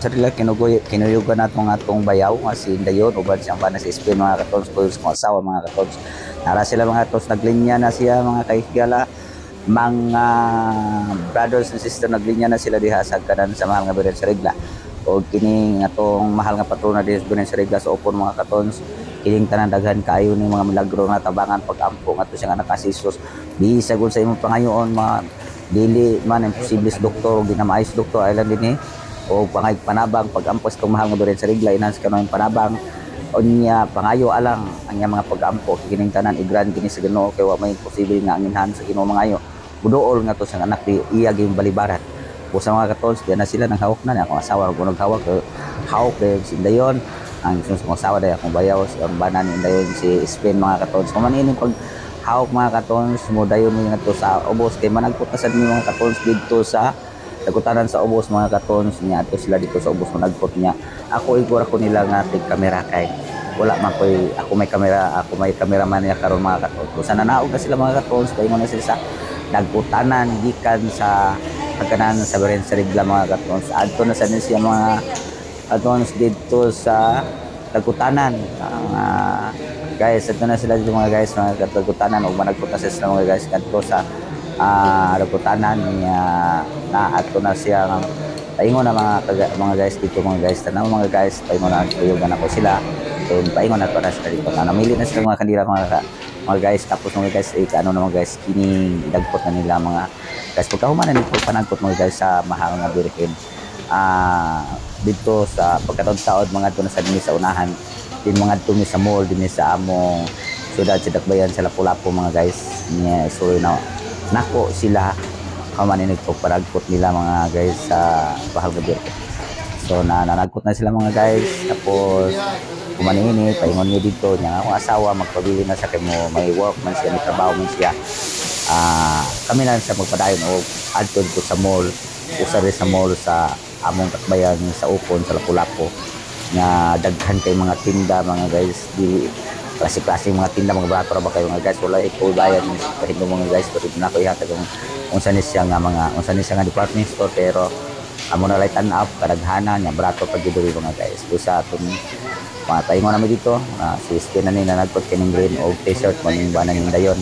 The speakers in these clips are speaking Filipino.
sa rila kinuyugan natong atong bayaw nga si Dayon uban siyang bana sa Spain mga katons ko sa asawa mga katons. Nara sila mga katons naglinya na siya mga kaigala mga brothers and sisters naglinya na sila diha sa kanan sa mahal nga Birhen sa Regla. O kining atong mahal nga patrona diha sa Birhen sa Regla sa upon mga katons kining tanan daghan kaayo ning mga milagro nga tabangan pag-ampo ngadto siyang anak si Jesus. Bisag sa imong pangayoon mga dili man imposible sa doktor o ginamaayos doktor island din o pangay panabang pag-ampos kung mahal nga Birhen sa Regla inans kanang panabang unya pangayo alang ang mga pag-ampo kining tanan igran kini sa Ginoo kay wa may posible nga anginhan sa Ginoo mangayo buduol nga to sa anak di iya gyud balibarat o sa mga katons diyan na sila nang hawak na akong asawa kunog hawak kay si Dayon ang isang asawa dahil akong bayaw ang banan ni Dayon si Spain mga katons kung manini pag hawak mga katons mo dayon mo nga to sa ubos kay managput na sad ni mga katons dito sa nagkutanan sa ubos mga katons niya ato sila dito sa ubos managput niya ako igura ko nila nga tig kamera kay wala man koy ako may cameraman niya karon mga katons so, sa nanaog na sila mga katons kay mo na sila sa nagkutanan gikan sa pagkanan sa Birhen sa Regla mga katons adto na sa siya mga katons dito sa nagkutanan guys adto na sila dito mga guys mga nagkutanan ug managpunta sila mga guys kadto sa nagkutanan niya na adto na siya paingon na mga guys dito mga guys tanaw mga guys paingon na tuyugan ako sila and paingon na to na sila dito namili na sila mga kanila mga guys tapos mga guys ano na mga guys kining dagpot na nila mga guys pagkahuman na nito panagpot mga guys sa mahal nga Birhen dito sa pagkataod-taod mga to na sa dinhi sa unahan din mga tumi sa mall dinhi sa among syudad sa Dakbayan sa Lapu-Lapu mga guys niya so na nako sila kamanin pagparagpot nila mga guys sa mahal nga Birhen so nanagpot na sila mga guys tapos kumanini paingon niya dito niya akong asawa magpabili na sa kay mo may work man siya may trabaho man siya kami na sa magpadayon o adto dito sa mall usa rin sa mall sa among Dakbayan sa Upon sa Lapu-Lapu nga daghan kay mga tinda mga guys dili klase-klase mga tinda mga barato ra ba kayo mga guys wala ikaw bayan pahindo mga guys pero na ko ihatag unsa ni siya nga department store pero amo na light up kadaghanan nga barato pag diri mga guys so sa aton mga taingon namin dito si Spain na nila nagpot kining green o t-shirt mo ning banan ning Dayon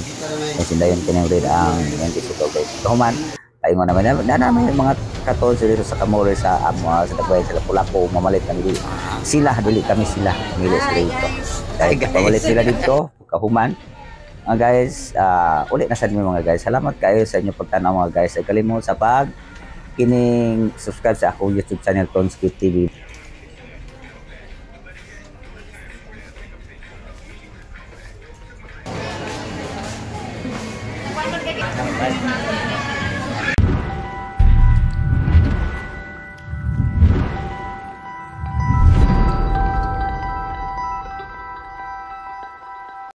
si Dayon kining red ang yung t-shirt o guys kahuman taingon namin na namin mga katol dito sa Kamore sa sa Dakbayan sa Lapu-Lapu mamalit kami dito sila dili kami sila pamili sila dito dahil pamalit sila dito kahuman mga guys ulit na sa inyo mga guys salamat kayo sa inyo pagtanaw mga guys ay kalimot sa pag kining subscribe sa akong YouTube channel Tonski TV.